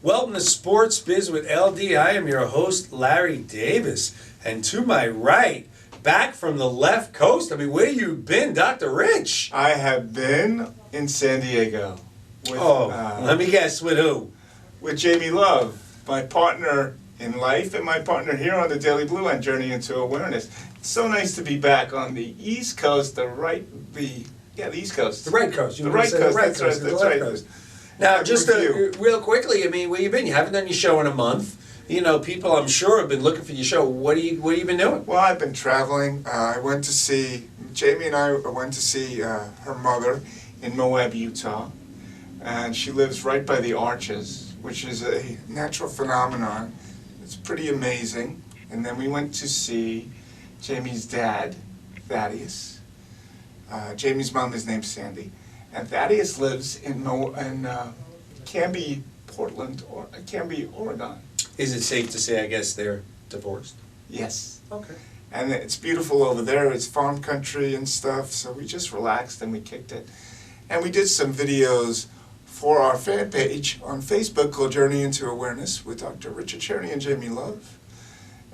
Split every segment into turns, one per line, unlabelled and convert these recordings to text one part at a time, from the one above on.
Welcome to Sports Biz with LD. I am your host, Larry Davis. And to my right, back from the left coast, where you been, Dr. Rich?
I have been in San Diego. With,
let me guess, with who?
With Jamie Love, my partner in life and my partner here on the Daily Blue on Journey into Awareness. It's so nice to be back on the East Coast, the East Coast.
The right coast.
The right coast, that's right.
Now, just real quickly, where you been? You haven't done your show in a month. You know, people, I'm sure, have been looking for your show. What have you been doing?
Well, I've been traveling. Jamie and I went to see her mother in Moab, Utah. And she lives right by the Arches, which is a natural phenomenon. It's pretty amazing. And then we went to see Jamie's dad, Thaddeus. Jamie's mom is named Sandy. And Thaddeus lives in Canby, Portland, or Canby, Oregon.
Is it safe to say, I guess, they're divorced?
Yes.
Okay.
And it's beautiful over there. It's farm country and stuff. So we just relaxed and we kicked it. And we did some videos for our fan page on Facebook called Journey into Awareness with Dr. Richard and Jamie Love.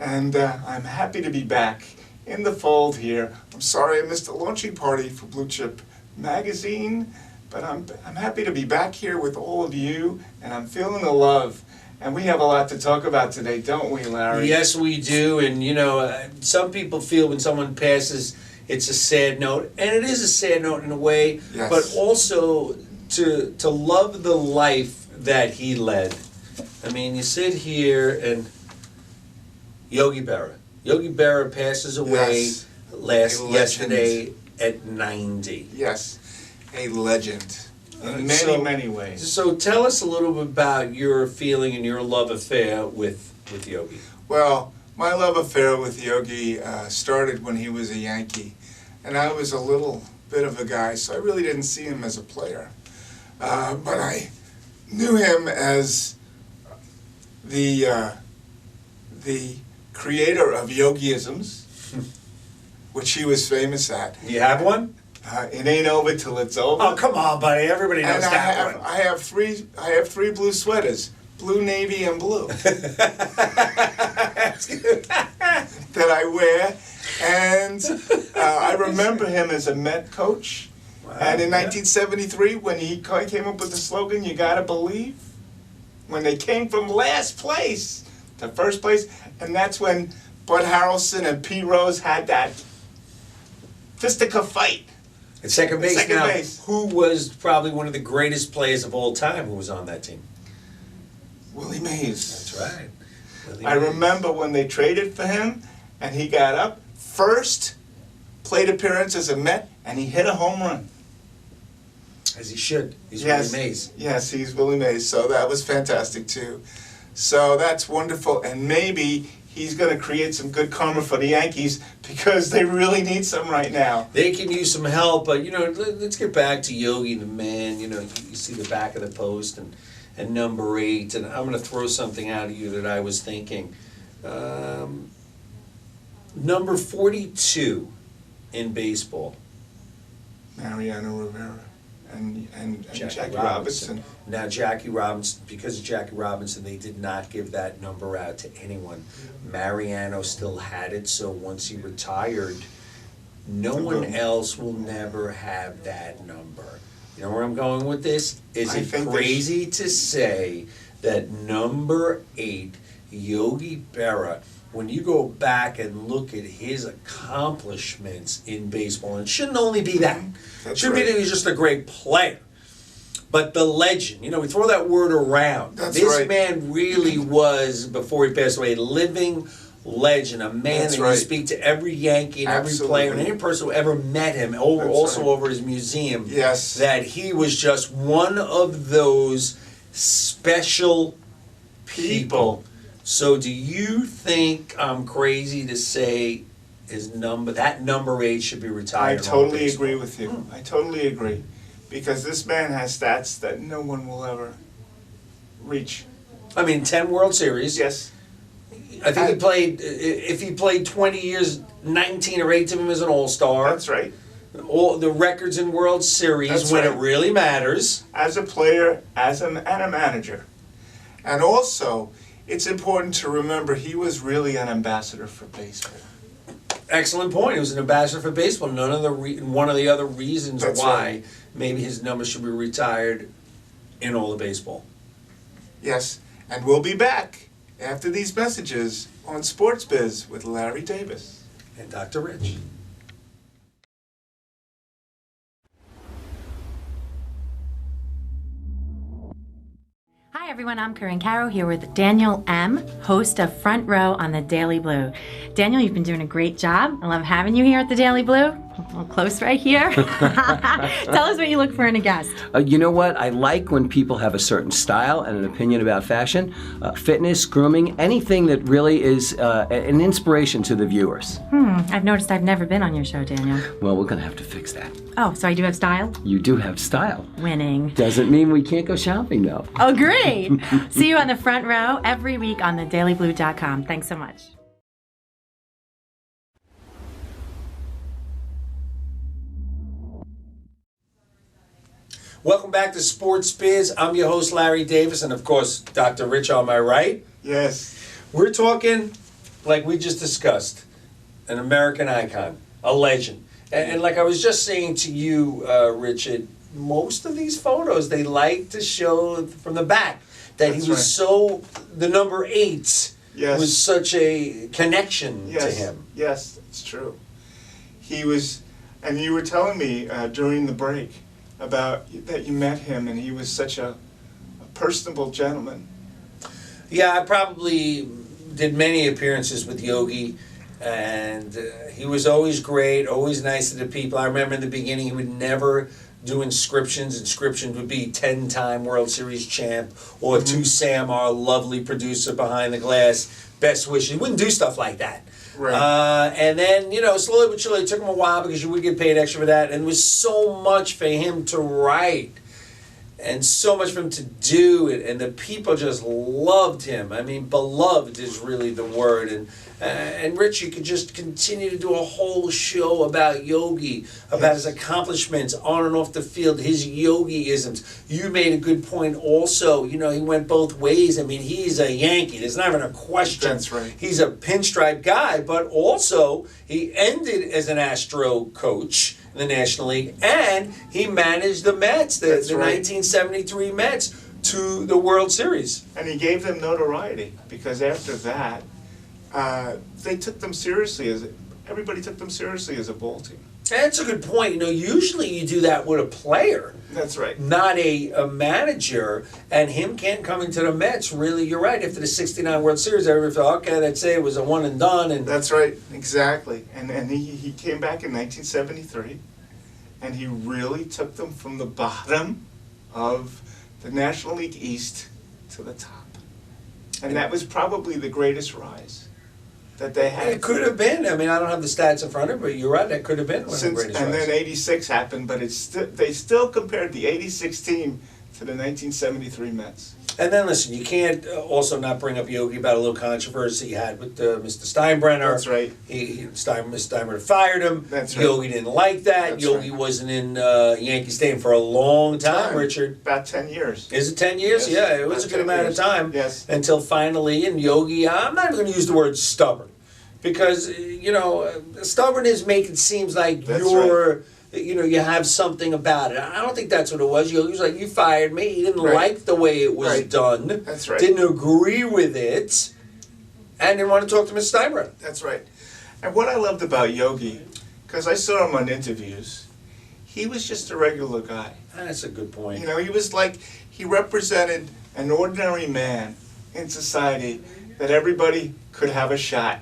And I'm happy to be back in the fold here. I'm sorry I missed the launching party for Blue Chip Magazine, but I'm happy to be back here with all of you, and I'm feeling the love. And we have a lot to talk about today, don't we, Larry?
Yes, we do. And, some people feel when someone passes, it's a sad note. And it is a sad note in a way,
yes.
But also to love the life that he led. You sit here and Yogi Berra. Yogi Berra passes away yesterday at 90.
Yes, a legend in many ways.
So tell us a little bit about your feeling and your love affair with Yogi.
Well, my love affair with Yogi started when he was a Yankee, and I was a little bit of a guy, so I really didn't see him as a player. But I knew him as the creator of yogiisms, which he was famous at.
You have one?
It ain't over till it's over.
Oh, come on, buddy! Everybody knows that one.
I have three blue sweaters, blue, navy, and blue, that I wear. And I remember him as a Met coach. Wow, and in 1973, when he came up with the slogan, "You gotta believe," when they came from last place to first place, and that's when Bud Harrelson and Pete Rose had that fisticuff fight.
At second base.
Second base.
Who was probably one of the greatest players of all time who was on that team?
Willie Mays.
That's right.
I remember when they traded for him, and he got up, first plate appearance as a Met, and he hit a home run.
As he should. He's Willie Mays.
Yes, he's Willie Mays, so that was fantastic too. So that's wonderful, and maybe he's going to create some good karma for the Yankees because they really need some right now.
They can use some help, but let's get back to Yogi the man. You see the back of the post and number 8, and I'm going to throw something out at you that I was thinking. Number 42 in baseball.
Mariano Rivera and
Jackie
Robinson.
Now Jackie Robinson, because of Jackie Robinson, they did not give that number out to anyone. Mariano still had it, so once he retired, no one else will never have that number. You know where I'm going with this? Is it crazy to say that number 8, Yogi Berra, when you go back and look at his accomplishments in baseball, and it shouldn't only be that. It shouldn't be that he's just a great player. But the legend, we throw that word around. This man really was, before he passed away, a living legend, a man that you speak to every Yankee and every player and any person who ever met him, over his museum, that he was just one of those special people. So do you think I'm crazy to say that number 8 should be retired?
I totally agree with you. I totally agree. Because this man has stats that no one will ever reach.
10 World Series.
Yes.
I think if he played 20 years, 19 or 18 of them as an all-star.
That's right.
All the records in World Series it really matters.
As a player, and a manager. And also, it's important to remember he was really an ambassador for baseball.
Excellent point. He was an ambassador for baseball. One of the other reasons
That's
why
right.
maybe his number should be retired in all of baseball.
Yes, and we'll be back after these messages on Sports Biz with Larry Davis.
And Dr. Rich.
Hi everyone, I'm Corinne Caro here with Daniel M., host of Front Row on the Daily Blue. Daniel, you've been doing a great job. I love having you here at the Daily Blue. A little close right here. Tell us what you look for in a guest.
You know what? I like when people have a certain style and an opinion about fashion, fitness, grooming, anything that really is an inspiration to the viewers.
I've noticed I've never been on your show, Daniel.
Well, we're going to have to fix that.
Oh, so I do have style?
You do have style.
Winning.
Doesn't mean we can't go shopping, though.
Oh, great. See you on the Front Row every week on thedailyblue.com. Thanks so much.
Welcome back to Sports Biz. I'm your host, Larry Davis, and of course, Dr. Rich on my right.
Yes.
We're talking, like we just discussed, an American icon, a legend. And like I was just saying to you, Richard, most of these photos, they like to show from the back that
That's
he was the number 8
Yes.
was such a connection to him.
Yes, it's true. He was, and you were telling me during the break about that you met him, and he was such a personable gentleman.
Yeah, I probably did many appearances with Yogi, and he was always great, always nice to the people. I remember in the beginning he would never do inscriptions. Inscriptions would be 10-time World Series champ, or to Sam, our lovely producer behind the glass, best wishes. He wouldn't do stuff like that.
Right.
And then, slowly but surely, it took him a while because you would get paid extra for that. And it was so much for him to write and so much for him to do it. And the people just loved him. I mean, beloved is really the word. And Rich, you could just continue to do a whole show about Yogi, about his accomplishments on and off the field, his Yogi-isms. You made a good point also. He went both ways. I mean, he's a Yankee. There's not even a question.
That's right.
He's a pinstripe guy, but also he ended as an Astro coach in the National League, and he managed the Mets, the 1973 Mets, to the World Series.
And he gave them notoriety because after that, they took them seriously everybody took them seriously as a ball team.
That's a good point. Usually you do that with a player,
That's right.
not a manager, and him coming to the Mets, really, you're right, after the 69 World Series, everybody thought, okay, that's it was a one and done. And
That's right, exactly. And he came back in 1973, and he really took them from the bottom of the National League East to the top. And that was probably the greatest rise that they had.
it could have been. I mean, I don't have the stats in front of me, but you're right, that could have been one of the greatest
And
runs.
then 86 happened, but they still compared the 86 team to the 1973 Mets.
And then listen, you can't also not bring up Yogi about a little controversy he had with Mr. Steinbrenner.
That's right.
Steinbrenner fired him.
That's right.
Yogi didn't like that.
That's
Yogi
right.
wasn't in Yankee Stadium for a long time, Richard.
About 10 years.
Is it 10 years?
Yes,
Yeah, it was a
about
good
10
amount
years.
of time.
Yes.
Until finally, and Yogi, I'm not even going to use the word stubborn, because, stubbornness make it seems like
That's
you're... you have something about it. I don't think that's what it was. Yogi was like, you fired me. He didn't
Right.
like the way it was
Right.
done.
That's right.
Didn't agree with it. And didn't want to talk to Mr. Steinbrenner.
That's right. And what I loved about Yogi, because I saw him on interviews, he was just a regular guy.
That's a good point.
He was like, he represented an ordinary man in society that everybody could have a shot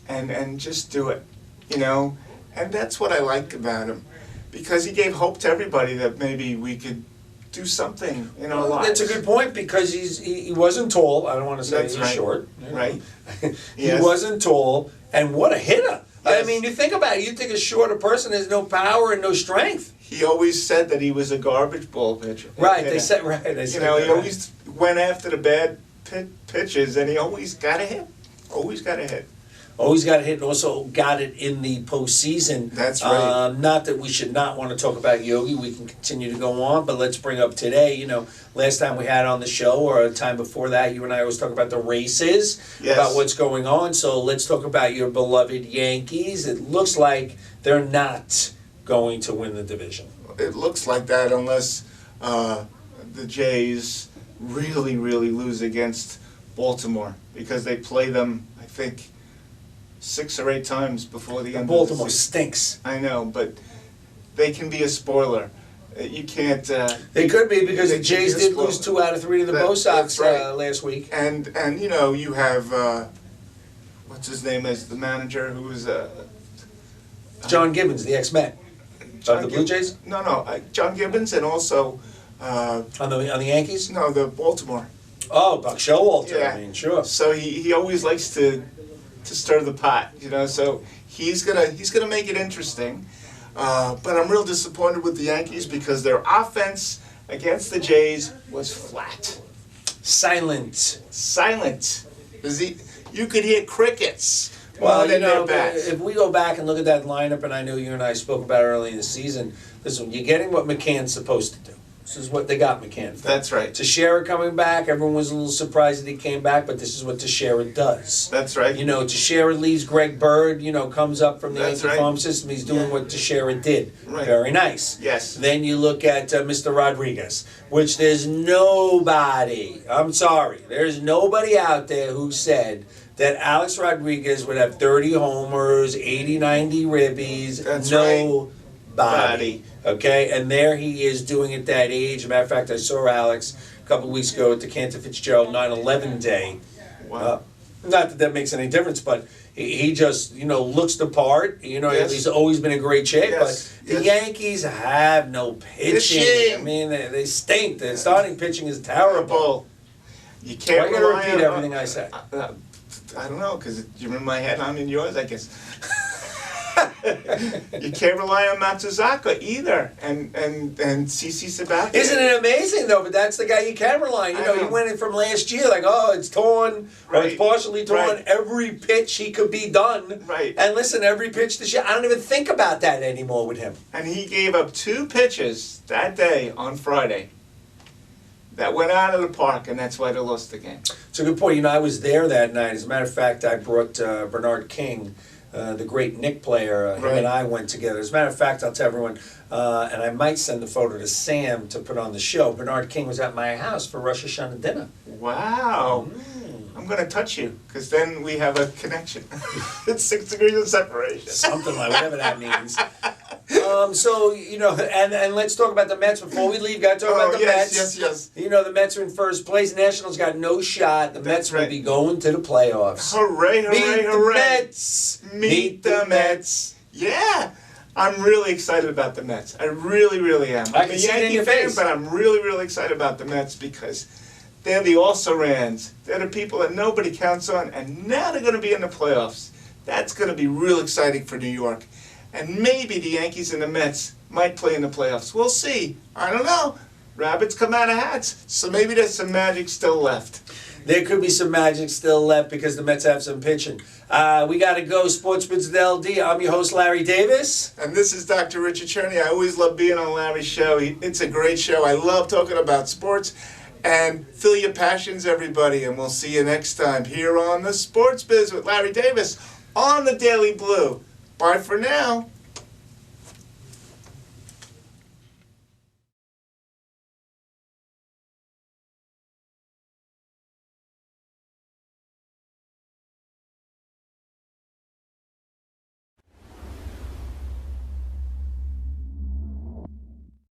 and just do it, And that's what I liked about him, because he gave hope to everybody that maybe we could do something in our lives.
That's a good point, because he wasn't tall. I don't want to say
That's
he's
right.
short.
Right.
He
Yes.
wasn't tall, and what a hitter. I
Yes.
mean, you think about it. You think a shorter person has no power and no strength.
He always said that he was a garbage ball pitcher.
Right,
Yeah.
they said right. They said
He
that.
always went after the bad pitches, and he always got a hit. Always got a hit.
always got a hit, and also got it in the postseason.
That's right.
Not that we should not want to talk about Yogi. We can continue to go on, but let's bring up today. You know, last time we had on the show, or a time before that, you and I always talk about the races,
Yes.
about what's going on. So let's talk about your beloved Yankees. It looks like they're not going to win the division.
It looks like that unless the Jays really, really lose against Baltimore, because they play them, I think, 6 or 8 times before the end
Baltimore
of the season.
stinks.
I know, but they can be a spoiler. You can't.
They could be, because
They
the
could
Jays
be a
did lose
spoiler.
2 out of 3 to the
That-
Bo Sox
that's right.
last week.
And you know, you have what's his name as the manager, who was
John Gibbons, the ex-Met of the Blue Jays,
No, John Gibbons, and also
on the Yankees.
no, the Baltimore.
Oh, Buck Showalter.
Yeah.
I mean, sure.
So he always likes to stir the pot, you know. So he's gonna make it interesting. But I'm real disappointed with the Yankees because their offense against the Jays was flat,
Silent.
silent. You could hear crickets.
Well,
more
you
than their
know,
bats.
if we go back and look at that lineup, and I know you and I spoke about it early in the season, listen, you're getting what McCann's supposed to do. This is what they got McCann for.
That's right.
Teixeira coming back, everyone was a little surprised that he came back, but this is what Teixeira does.
That's right.
You know, Teixeira leaves Greg Bird, you know, comes up from the
That's
Yankee
right.
farm system. He's doing
Yeah.
what Teixeira did.
Right.
Very nice.
Yes.
Then you look at Mr. Rodriguez, which there's nobody, I'm sorry, there's nobody out there who said that Alex Rodriguez would have 30 homers, 80, 90 ribbies.
That's
Nobody. Okay, and there he is doing it that age. As a matter of fact, I saw Alex a couple of weeks ago at the Cantor Fitzgerald 9/11 day.
Wow.
Not that that makes any difference, but he just, you know, looks the part. You know,
Yes.
he's always been in great shape.
Yes,
But the
yes.
Yankees have no pitching.
Pitching.
I mean, they stink. Their starting pitching is terrible.
You can't
Why you gotta
rely
repeat
on-
everything I said?
I don't know, because you're in my head, I'm in yours, I guess. You can't rely on Matsuzaka either, and CC Sabathia.
Isn't it amazing though? But that's the guy you can rely on. You
I
know, he
know.
went in from last year like, oh, it's torn, or
Right.
it's partially torn.
Right.
Every pitch he could be done.
Right.
And listen, every pitch this year, I don't even think about that anymore with him.
And he gave up 2 pitches that day on Friday that went out of the park, and that's why they lost the game.
It's a good point. You know, I was there that night. As a matter of fact, I brought Bernard King, the great Knick player. Him
Right.
and I went together. As a matter of fact, I'll tell everyone, and I might send the photo to Sam to put on the show. Bernard King was at my house for Rosh Hashanah dinner.
Wow. I'm going to touch you, because then we have a connection. It's 6 degrees of separation.
Something like whatever that means. So, you know, and let's talk about the Mets before we leave. Got to talk about the Mets.
yes.
You know, the Mets are in first place. Nationals got no shot. The Mets will
right.
be going to the playoffs.
Hooray, hooray,
Meet the
hooray.
Mets.
Meet the Mets. Yeah. I'm really excited about the Mets. I really, really am.
I
I'm
can
a
see it in
Yankee
your
fan,
face.
but I'm really, really excited about the Mets because they're the also-rans. They're the people that nobody counts on, and now they're going to be in the playoffs. That's going to be real exciting for New York. And maybe the Yankees and the Mets might play in the playoffs. We'll see. I don't know. Rabbits come out of hats, so maybe there's some magic still left.
There could be some magic still left because the Mets have some pitching. We got to go. Sportsman's LD. I'm your host, Larry Davis.
And this is Dr. Richard Cherney. I always love being on Larry's show. It's a great show. I love talking about sports. And fill your passions, everybody. And we'll see you next time here on the Sports Biz with Larry Davis on the Daily Blue. Bye for now.